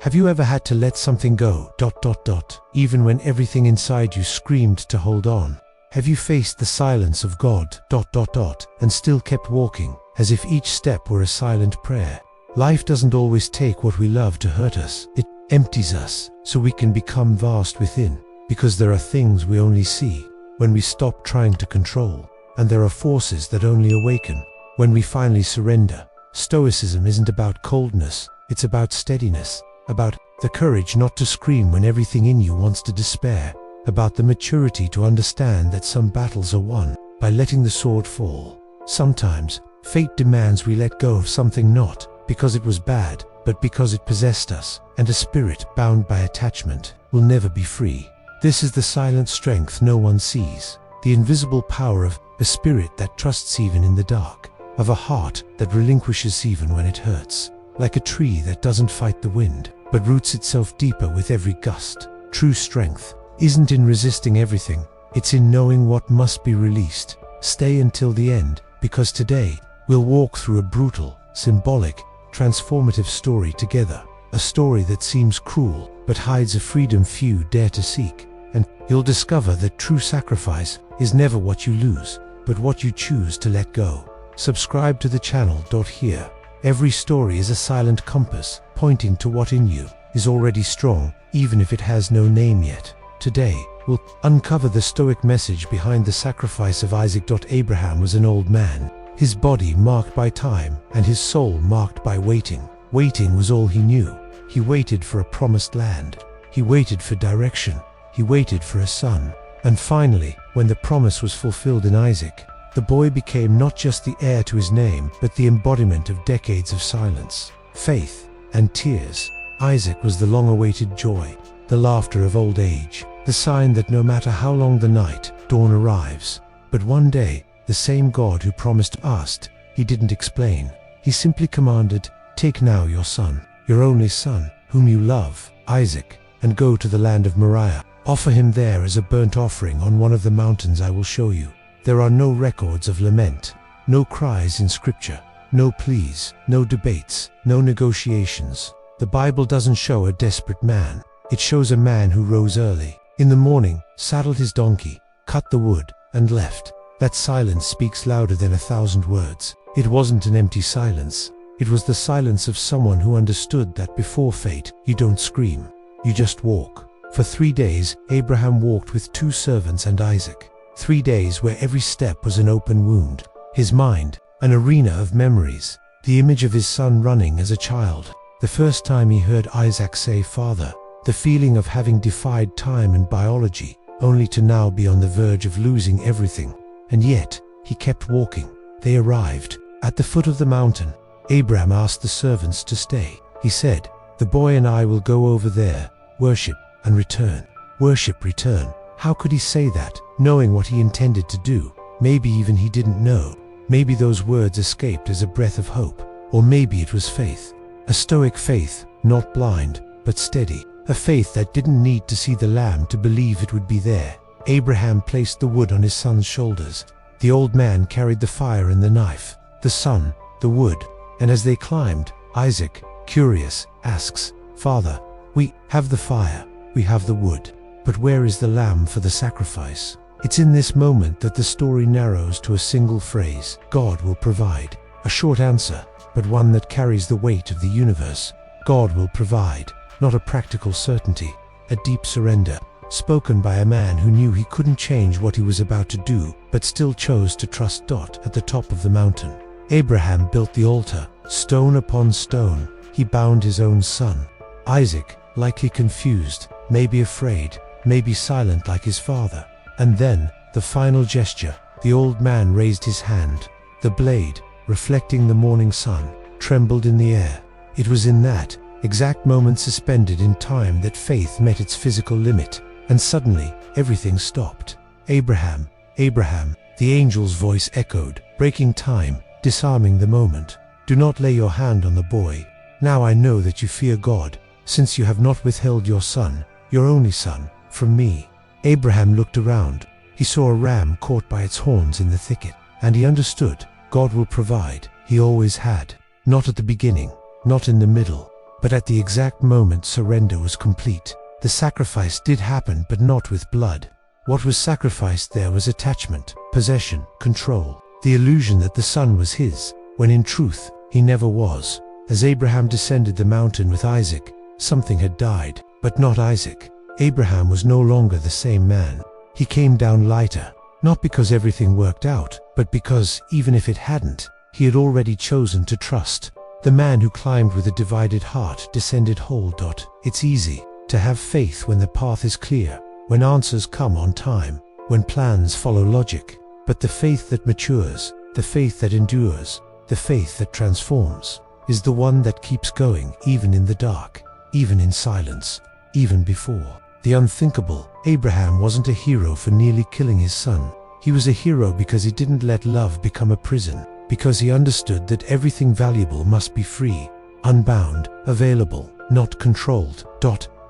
Have you ever had to let something go, even when everything inside you screamed to hold on? Have you faced the silence of God, and still kept walking, as if each step were a silent prayer? Life doesn't always take what we love to hurt us. It empties us, so we can become vast within, because there are things we only see when we stop trying to control, and there are forces that only awaken when we finally surrender. Stoicism isn't about coldness, it's about steadiness, about the courage not to scream when everything in you wants to despair, about the maturity to understand that some battles are won by letting the sword fall. Sometimes, fate demands we let go of something not because it was bad, but because it possessed us, and a spirit bound by attachment will never be free. This is the silent strength no one sees, the invisible power of a spirit that trusts even in the dark, of a heart that relinquishes even when it hurts, like a tree that doesn't fight the wind, but roots itself deeper with every gust. True strength isn't in resisting everything, it's in knowing what must be released. Stay until the end, because today we'll walk through a brutal, symbolic, transformative story together. A story that seems cruel, but hides a freedom few dare to seek. And you'll discover that true sacrifice is never what you lose, but what you choose to let go. Subscribe to the channel. Here, every story is a silent compass, pointing to what in you is already strong, even if it has no name yet. Today, we'll uncover the Stoic message behind the sacrifice of Isaac. Abraham was an old man, his body marked by time, and his soul marked by waiting. Waiting was all he knew. He waited for a promised land. He waited for direction. He waited for a son. And finally, when the promise was fulfilled in Isaac, the boy became not just the heir to his name, but the embodiment of decades of silence, faith, and tears. Isaac was the long-awaited joy, the laughter of old age, the sign that no matter how long the night, dawn arrives. But one day, the same God who promised asked, he didn't explain. He simply commanded, "Take now your son, your only son, whom you love, Isaac, and go to the land of Moriah. Offer him there as a burnt offering on one of the mountains I will show you." There are no records of lament, no cries in scripture, no pleas, no debates, no negotiations. The Bible doesn't show a desperate man. It shows a man who rose early, in the morning, saddled his donkey, cut the wood, and left. That silence speaks louder than 1,000 words. It wasn't an empty silence. It was the silence of someone who understood that before fate, you don't scream, you just walk. For 3 days, Abraham walked with 2 servants and Isaac. 3 days where every step was an open wound. His mind, an arena of memories. The image of his son running as a child. The first time he heard Isaac say, "Father." The feeling of having defied time and biology, only to now be on the verge of losing everything. And yet, he kept walking. They arrived at the foot of the mountain. Abraham asked the servants to stay. He said, "The boy and I will go over there, worship, and return." Worship, return. How could he say that, knowing what he intended to do? Maybe even he didn't know. Maybe those words escaped as a breath of hope. Or maybe it was faith. A stoic faith, not blind, but steady. A faith that didn't need to see the lamb to believe it would be there. Abraham placed the wood on his son's shoulders. The old man carried the fire and the knife. The son, the wood. And as they climbed, Isaac, curious, asks, "Father, we have the fire, we have the wood, but where is the lamb for the sacrifice?" It's in this moment that the story narrows to a single phrase: God will provide. A short answer, but one that carries the weight of the universe. God will provide. Not a practical certainty, a deep surrender, spoken by a man who knew he couldn't change what he was about to do, but still chose to trust. At the top of the mountain, Abraham built the altar, stone upon stone. He bound his own son. Isaac, likely confused, maybe afraid, maybe silent like his father. And then, the final gesture, the old man raised his hand. The blade, reflecting the morning sun, trembled in the air. It was in that exact moment, suspended in time, that faith met its physical limit. And suddenly, everything stopped. "Abraham, Abraham," the angel's voice echoed, breaking time, disarming the moment. "Do not lay your hand on the boy. Now I know that you fear God, since you have not withheld your son, your only son, from me." Abraham looked around. He saw a ram caught by its horns in the thicket, and he understood. God will provide. He always had. Not at the beginning, not in the middle, But at the exact moment surrender was complete. The sacrifice did happen, but not with blood. What was sacrificed there was attachment, possession, control, the illusion that the son was his, when in truth, he never was. As Abraham descended the mountain with Isaac, something had died, but not Isaac. Abraham was no longer the same man. He came down lighter, not because everything worked out, but because, even if it hadn't, he had already chosen to trust. The man who climbed with a divided heart descended whole. It's easy to have faith when the path is clear, when answers come on time, when plans follow logic. But the faith that matures, the faith that endures, the faith that transforms, is the one that keeps going even in the dark, even in silence, even before the unthinkable. Abraham wasn't a hero for nearly killing his son. He was a hero because he didn't let love become a prison, because he understood that everything valuable must be free, unbound, available, not controlled.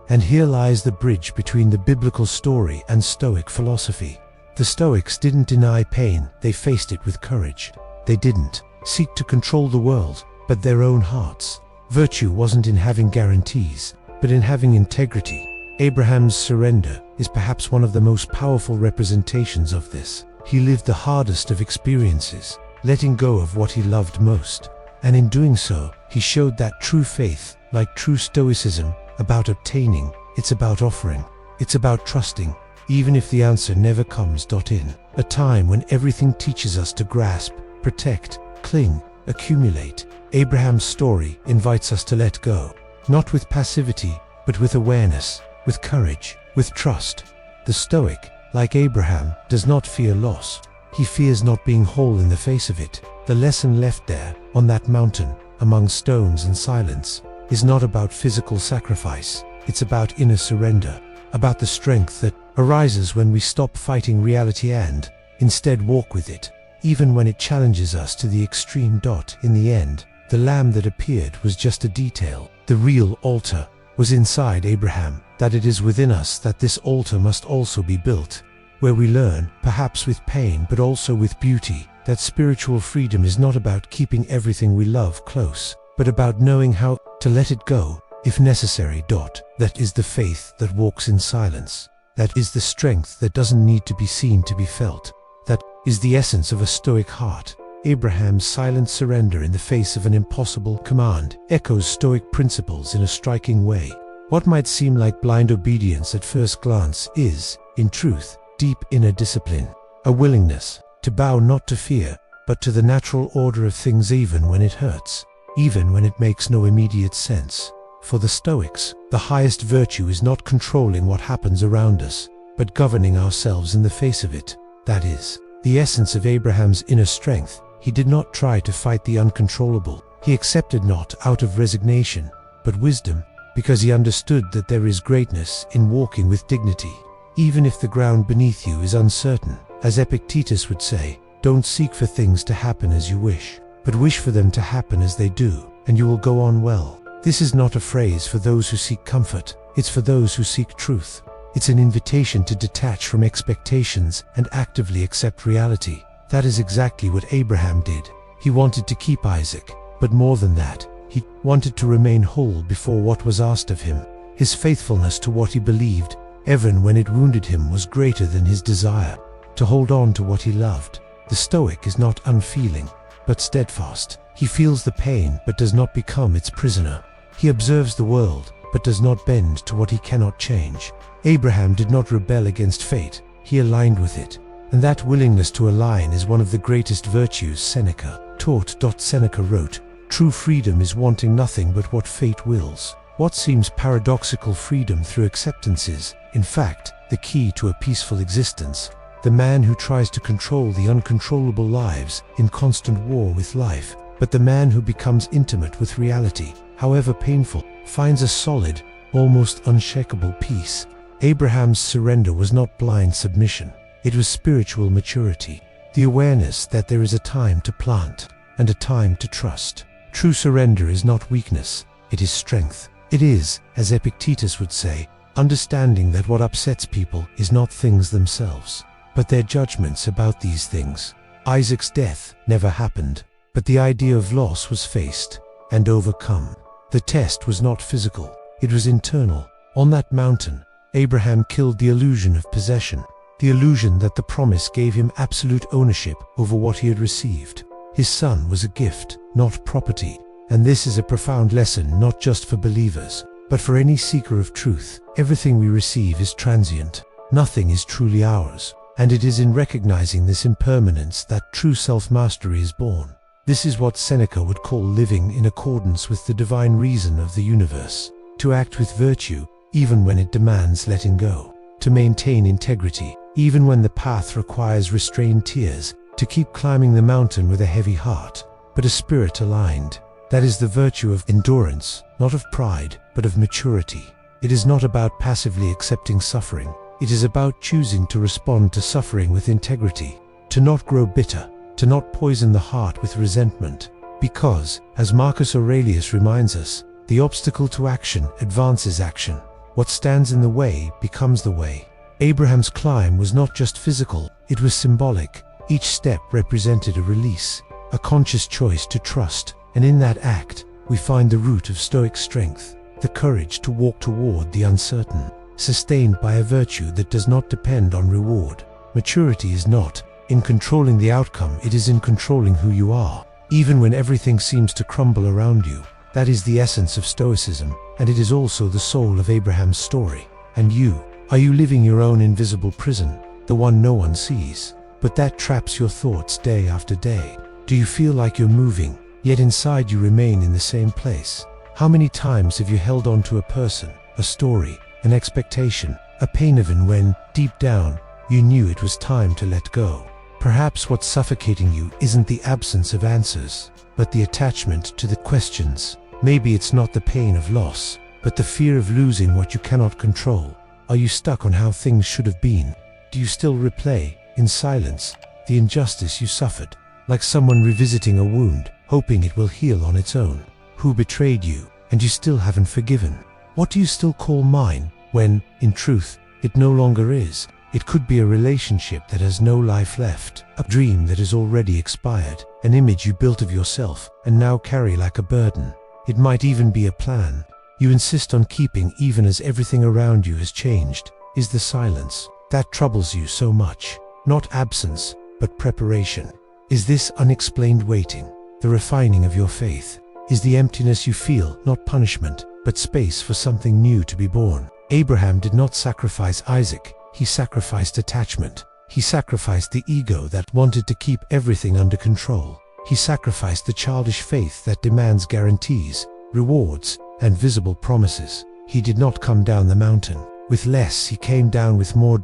And here lies the bridge between the biblical story and Stoic philosophy. The Stoics didn't deny pain, they faced it with courage. They didn't seek to control the world, but their own hearts. Virtue wasn't in having guarantees, but in having integrity. Abraham's surrender is perhaps one of the most powerful representations of this. He lived the hardest of experiences, letting go of what he loved most. And in doing so, he showed that true faith, like true Stoicism, about obtaining, it's about offering, it's about trusting, even if the answer never comes. In a time when everything teaches us to grasp, protect, cling, accumulate, Abraham's story invites us to let go, not with passivity, but with awareness, with courage, with trust. The Stoic, like Abraham, does not fear loss. He fears not being whole in the face of it. The lesson left there, on that mountain, among stones and silence, is not about physical sacrifice. It's about inner surrender, about the strength that arises when we stop fighting reality and, instead, walk with it, even when it challenges us to the extreme. In the end, the lamb that appeared was just a detail. The real altar was inside Abraham. That it is within us that this altar must also be built, where we learn, perhaps with pain but also with beauty, that spiritual freedom is not about keeping everything we love close, but about knowing how to let it go, if necessary. That is the faith that walks in silence. That is the strength that doesn't need to be seen to be felt. That is the essence of a Stoic heart. Abraham's silent surrender in the face of an impossible command echoes Stoic principles in a striking way. What might seem like blind obedience at first glance is, in truth, deep inner discipline, a willingness to bow not to fear, but to the natural order of things, even when it hurts, even when it makes no immediate sense. For the Stoics, the highest virtue is not controlling what happens around us, but governing ourselves in the face of it. That is the essence of Abraham's inner strength. He did not try to fight the uncontrollable. He accepted not out of resignation, but wisdom, because he understood that there is greatness in walking with dignity. Even if the ground beneath you is uncertain, as Epictetus would say, don't seek for things to happen as you wish, but wish for them to happen as they do, and you will go on well. This is not a phrase for those who seek comfort, it's for those who seek truth. It's an invitation to detach from expectations and actively accept reality. That is exactly what Abraham did. He wanted to keep Isaac, but more than that, he wanted to remain whole before what was asked of him. His faithfulness to what he believed, even when it wounded him, was greater than his desire to hold on to what he loved. The Stoic is not unfeeling, but steadfast. He feels the pain, but does not become its prisoner. He observes the world, but does not bend to what he cannot change. Abraham did not rebel against fate, he aligned with it. And that willingness to align is one of the greatest virtues Seneca taught. Seneca wrote, "True freedom is wanting nothing but what fate wills." What seems paradoxical freedom through acceptance is, in fact, the key to a peaceful existence. The man who tries to control the uncontrollable lives in constant war with life, but the man who becomes intimate with reality, however painful, finds a solid, almost unshakable peace. Abraham's surrender was not blind submission. It was spiritual maturity, the awareness that there is a time to plant and a time to trust. True surrender is not weakness, it is strength. It is, as Epictetus would say, understanding that what upsets people is not things themselves, but their judgments about these things. Isaac's death never happened, but the idea of loss was faced and overcome. The test was not physical, it was internal. On that mountain, Abraham killed the illusion of possession, the illusion that the promise gave him absolute ownership over what he had received. His son was a gift, not property. And this is a profound lesson not just for believers, but for any seeker of truth. Everything we receive is transient. Nothing is truly ours. And it is in recognizing this impermanence that true self-mastery is born. This is what Seneca would call living in accordance with the divine reason of the universe. To act with virtue, even when it demands letting go. To maintain integrity, even when the path requires restrained tears. To keep climbing the mountain with a heavy heart, but a spirit aligned. That is the virtue of endurance, not of pride, but of maturity. It is not about passively accepting suffering. It is about choosing to respond to suffering with integrity, to not grow bitter, to not poison the heart with resentment. Because, as Marcus Aurelius reminds us, the obstacle to action advances action. What stands in the way becomes the way. Abraham's climb was not just physical, it was symbolic. Each step represented a release, a conscious choice to trust. And in that act, we find the root of stoic strength, the courage to walk toward the uncertain, sustained by a virtue that does not depend on reward. Maturity is not in controlling the outcome, it is in controlling who you are, even when everything seems to crumble around you. That is the essence of Stoicism, and it is also the soul of Abraham's story. And you, are you living your own invisible prison, the one no one sees, but that traps your thoughts day after day? Do you feel like you're moving, yet inside you remain in the same place? How many times have you held on to a person, a story, an expectation, a pain even when, deep down, you knew it was time to let go? Perhaps what's suffocating you isn't the absence of answers, but the attachment to the questions. Maybe it's not the pain of loss, but the fear of losing what you cannot control. Are you stuck on how things should have been? Do you still replay, in silence, the injustice you suffered, like someone revisiting a wound, hoping it will heal on its own? Who betrayed you, and you still haven't forgiven? What do you still call mine, when, in truth, it no longer is? It could be a relationship that has no life left, a dream that has already expired, an image you built of yourself and now carry like a burden. It might even be a plan you insist on keeping even as everything around you has changed. Is the silence that troubles you so much not absence, but preparation? Is this unexplained waiting the refining of your faith? Is the emptiness you feel not punishment, but space for something new to be born? Abraham did not sacrifice Isaac. He sacrificed attachment. He sacrificed the ego that wanted to keep everything under control. He sacrificed the childish faith that demands guarantees, rewards, and visible promises. He did not come down the mountain with less, he came down with more.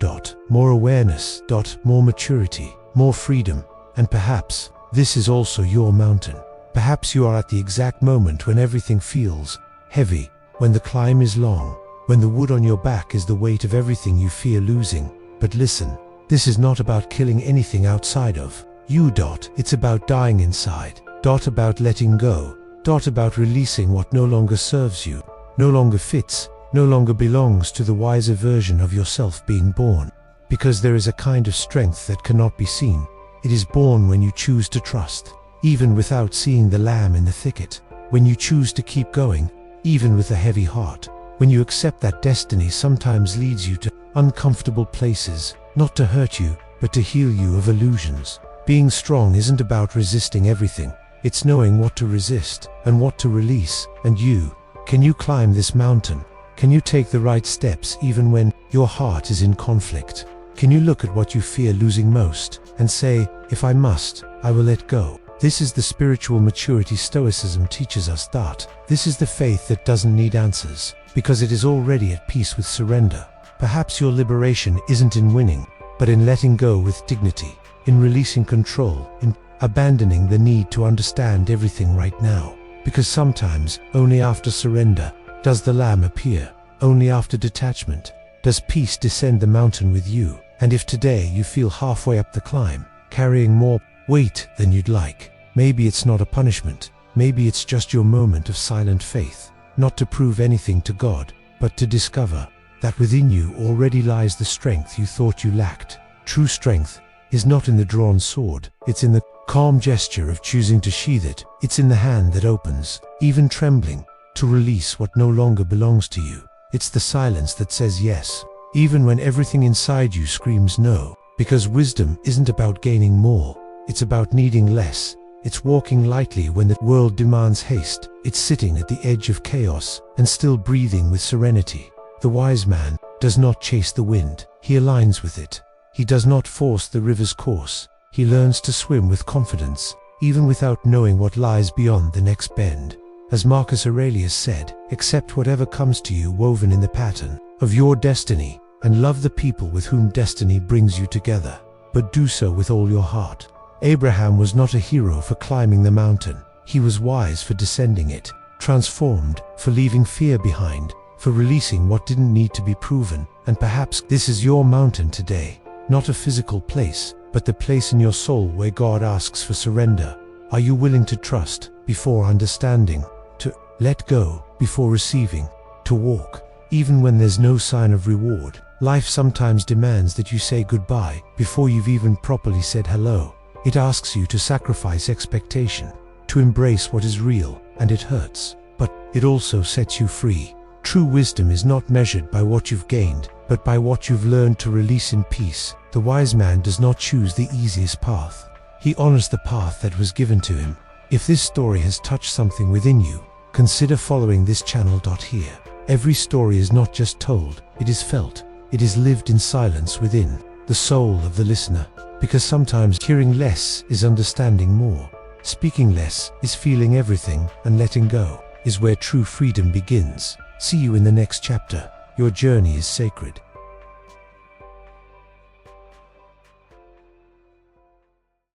More awareness. More maturity, more freedom. And perhaps this is also your mountain. Perhaps you are at the exact moment when everything feels heavy, when the climb is long, when the wood on your back is the weight of everything you fear losing. But listen, this is not about killing anything outside of you. It's about dying inside. About letting go. About releasing what no longer serves you, no longer fits, no longer belongs to the wiser version of yourself being born. Because there is a kind of strength that cannot be seen. It is born when you choose to trust, even without seeing the lamb in the thicket. When you choose to keep going, even with a heavy heart. When you accept that destiny sometimes leads you to uncomfortable places, not to hurt you, but to heal you of illusions. Being strong isn't about resisting everything. It's knowing what to resist and what to release. And you, can you climb this mountain? Can you take the right steps even when your heart is in conflict? Can you look at what you fear losing most and say, if I must, I will let go? This is the spiritual maturity Stoicism teaches us. This is the faith that doesn't need answers, because it is already at peace with surrender. Perhaps your liberation isn't in winning, but in letting go with dignity, in releasing control, in abandoning the need to understand everything right now. Because sometimes, only after surrender, does the lamb appear. Only after detachment, does peace descend the mountain with you. And if today you feel halfway up the climb, carrying more weight than you'd like, maybe it's not a punishment. Maybe it's just your moment of silent faith, not to prove anything to God, but to discover that within you already lies the strength you thought you lacked. True strength is not in the drawn sword, it's in the calm gesture of choosing to sheathe it. It's in the hand that opens, even trembling, to release what no longer belongs to you. It's the silence that says yes, even when everything inside you screams no. Because wisdom isn't about gaining more, it's about needing less. It's walking lightly when the world demands haste. It's sitting at the edge of chaos and still breathing with serenity. The wise man does not chase the wind, he aligns with it. He does not force the river's course, he learns to swim with confidence, even without knowing what lies beyond the next bend. As Marcus Aurelius said, accept whatever comes to you woven in the pattern of your destiny, and love the people with whom destiny brings you together, but do so with all your heart. Abraham was not a hero for climbing the mountain, he was wise for descending it, transformed for leaving fear behind, for releasing what didn't need to be proven. And perhaps this is your mountain today, not a physical place, but the place in your soul where God asks for surrender. Are you willing to trust before understanding, to let go before receiving, to walk even when there's no sign of reward? Life sometimes demands that you say goodbye before you've even properly said hello. It asks you to sacrifice expectation, to embrace what is real, and it hurts, but it also sets you free. True wisdom is not measured by what you've gained, but by what you've learned to release in peace. The wise man does not choose the easiest path. He honors the path that was given to him. If this story has touched something within you, consider following this channel. Here, every story is not just told, it is felt. It is lived in silence within the soul of the listener. Because sometimes hearing less is understanding more. Speaking less is feeling everything, and letting go is where true freedom begins. See you in the next chapter. Your journey is sacred.